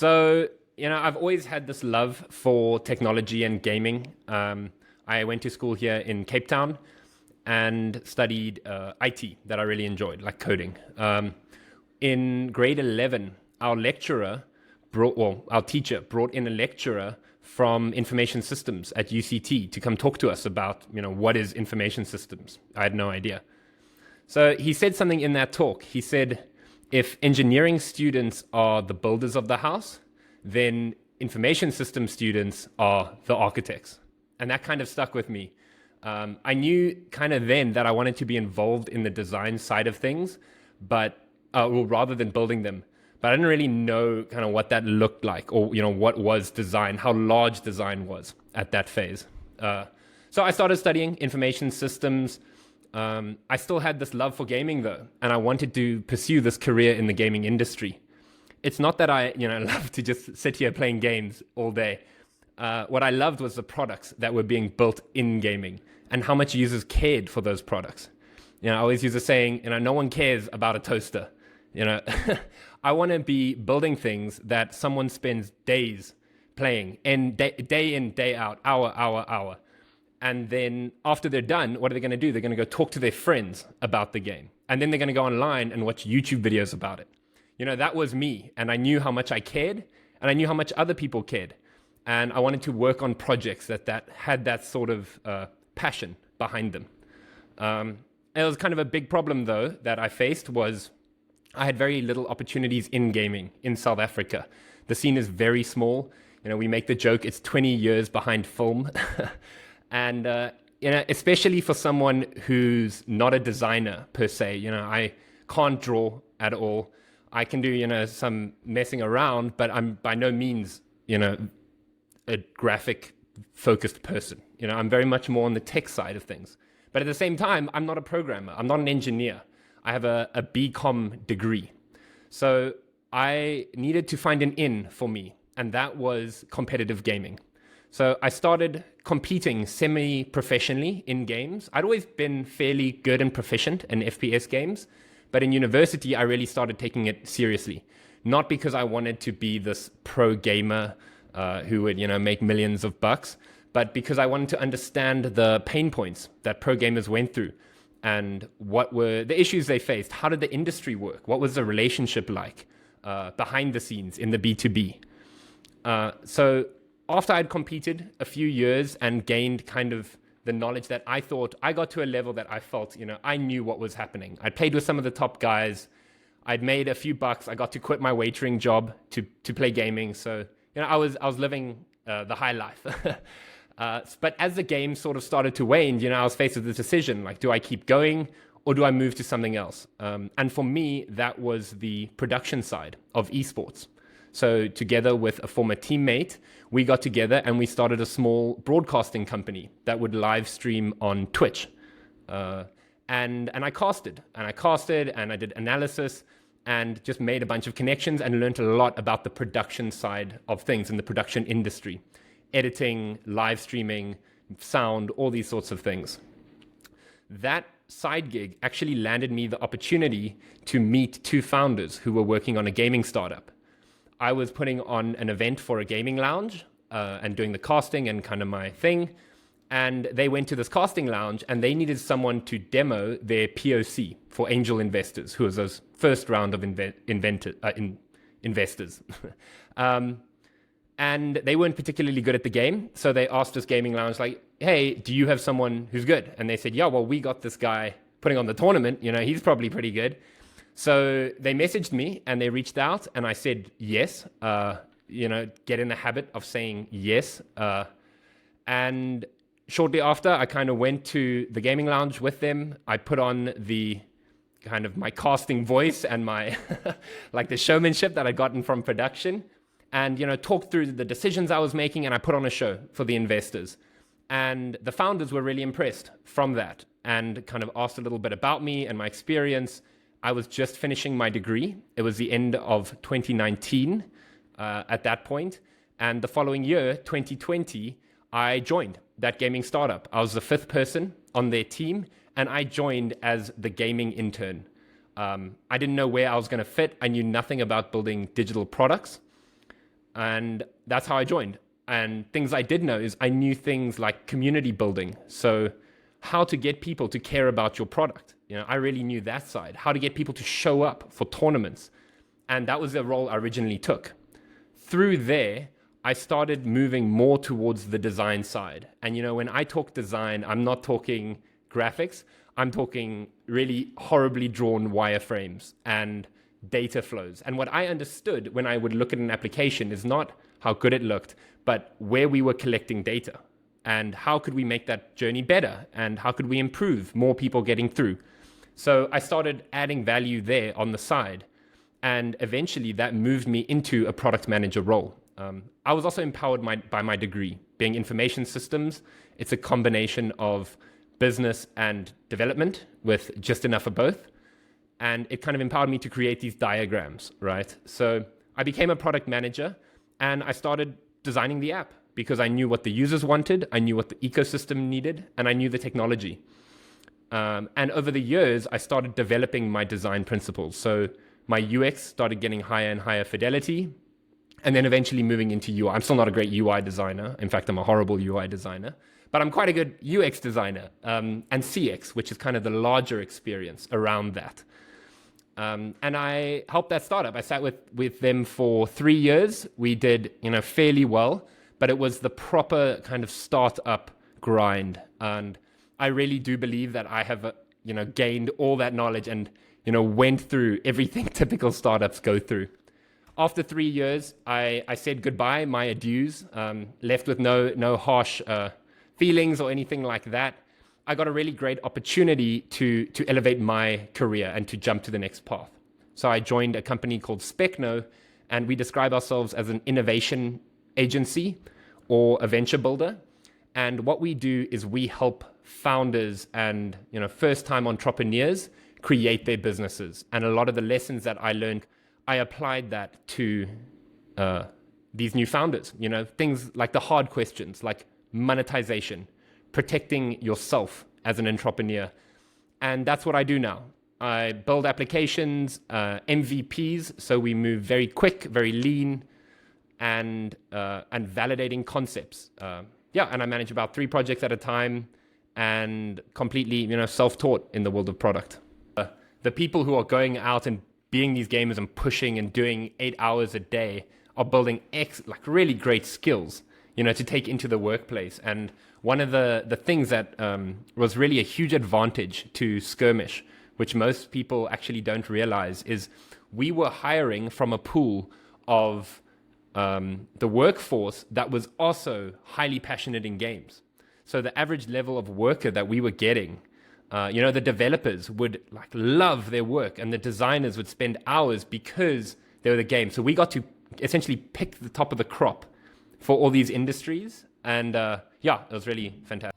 So, I've always had this love for technology and gaming. I went to school here in Cape Town and studied IT that I really enjoyed, like coding. In grade 11, our teacher brought in a lecturer from information systems at UCT to come talk to us about, what is information systems. I had no idea. So he said something in that talk. He said, if engineering students are the builders of the house, then information system students are the architects. And that kind of stuck with me. I knew kind of then that I wanted to be involved in the design side of things, but rather than building them. But I didn't really know kind of what that looked like, or what was design, how large design was at that phase. So I started studying information systems. I still had this love for gaming though, and I wanted to pursue this career in the gaming industry. It's not that I love to just sit here playing games all day. What I loved was the products that were being built in gaming and how much users cared for those products. I always use the saying, no one cares about a toaster. I want to be building things that someone spends days playing, and day in, day out, hour. And then after they're done, what are they going to do? They're going to go talk to their friends about the game. And then they're going to go online and watch YouTube videos about it. That was me. And I knew how much I cared, and I knew how much other people cared. And I wanted to work on projects that had that sort of passion behind them. It was kind of a big problem, though, that I faced was I had very little opportunities in gaming in South Africa. The scene is very small. We make the joke it's 20 years behind film. And, especially for someone who's not a designer per se, I can't draw at all. I can do, some messing around, but I'm by no means, a graphic focused person. I'm very much more on the tech side of things. But at the same time, I'm not a programmer. I'm not an engineer. I have a BCom degree. So I needed to find an in for me, and that was competitive gaming. So I started competing semi-professionally in games. I'd always been fairly good and proficient in FPS games, but in university, I really started taking it seriously. Not because I wanted to be this pro gamer who would, make millions of bucks, but because I wanted to understand the pain points that pro gamers went through and what were the issues they faced. How did the industry work? What was the relationship like behind the scenes in the B2B? So after I'd competed a few years and gained kind of the knowledge that I thought, I got to a level that I felt, I knew what was happening. I played with some of the top guys. I'd made a few bucks. I got to quit my waitering job to play gaming. So, I was living the high life. But as the game sort of started to wane, I was faced with the decision, like, do I keep going or do I move to something else? And for me, that was the production side of esports. So together with a former teammate, we got together and we started a small broadcasting company that would live stream on Twitch. And I casted and I did analysis and just made a bunch of connections and learned a lot about the production side of things in the production industry. Editing, live streaming, sound, all these sorts of things. That side gig actually landed me the opportunity to meet two founders who were working on a gaming startup. I was putting on an event for a gaming lounge and doing the casting and kind of my thing. And they went to this casting lounge and they needed someone to demo their POC for angel investors, who was those first round of investors. And they weren't particularly good at the game. So they asked this gaming lounge, like, hey, do you have someone who's good? And they said, yeah, well, we got this guy putting on the tournament. He's probably pretty good. So they messaged me and they reached out and I said, yes, get in the habit of saying yes. And shortly after, I kind of went to the gaming lounge with them. I put on the kind of my casting voice and my like the showmanship that I'd gotten from production and, talked through the decisions I was making, and I put on a show for the investors. And the founders were really impressed from that and kind of asked a little bit about me and my experience. I was just finishing my degree. It was the end of 2019 at that point. And the following year, 2020, I joined that gaming startup. I was the fifth person on their team, and I joined as the gaming intern. I didn't know where I was going to fit. I knew nothing about building digital products. And that's how I joined. And things I did know is I knew things like community building. So how to get people to care about your product. I really knew that side, how to get people to show up for tournaments. And that was the role I originally took. Through there, I started moving more towards the design side. And when I talk design, I'm not talking graphics. I'm talking really horribly drawn wireframes and data flows. And what I understood when I would look at an application is not how good it looked, but where we were collecting data and how could we make that journey better and how could we improve more people getting through. So I started adding value there on the side. And eventually that moved me into a product manager role. I was also empowered by my degree. Being information systems, it's a combination of business and development with just enough of both. And it kind of empowered me to create these diagrams, right? So I became a product manager and I started designing the app because I knew what the users wanted, I knew what the ecosystem needed, and I knew the technology. And over the years, I started developing my design principles. So my UX started getting higher and higher fidelity, and then eventually moving into UI. I'm still not a great UI designer. In fact, I'm a horrible UI designer, but I'm quite a good UX designer, and CX, which is kind of the larger experience around that. And I helped that startup. I sat with them for 3 years. We did, fairly well, but it was the proper kind of startup grind. And I really do believe that I have, gained all that knowledge and, went through everything typical startups go through. After 3 years, I said goodbye, my adieus, left with no harsh feelings or anything like that. I got a really great opportunity to elevate my career and to jump to the next path. So I joined a company called Specno, and we describe ourselves as an innovation agency or a venture builder. And what we do is we help founders and first-time entrepreneurs create their businesses. And a lot of the lessons that I learned, I applied that to these new founders. Things like the hard questions, like monetization, protecting yourself as an entrepreneur. And that's what I do now. I build applications, MVPs, so we move very quick, very lean, and validating concepts. And I manage about 3 projects at a time and completely, self-taught in the world of product. The people who are going out and being these gamers and pushing and doing 8 hours a day are building really great skills, to take into the workplace. And one of the things that was really a huge advantage to Skirmish, which most people actually don't realize, is we were hiring from a pool of the workforce that was also highly passionate in games. So the average level of worker that we were getting, the developers would love their work, and the designers would spend hours because they were the game. So we got to essentially pick the top of the crop for all these industries. And it was really fantastic.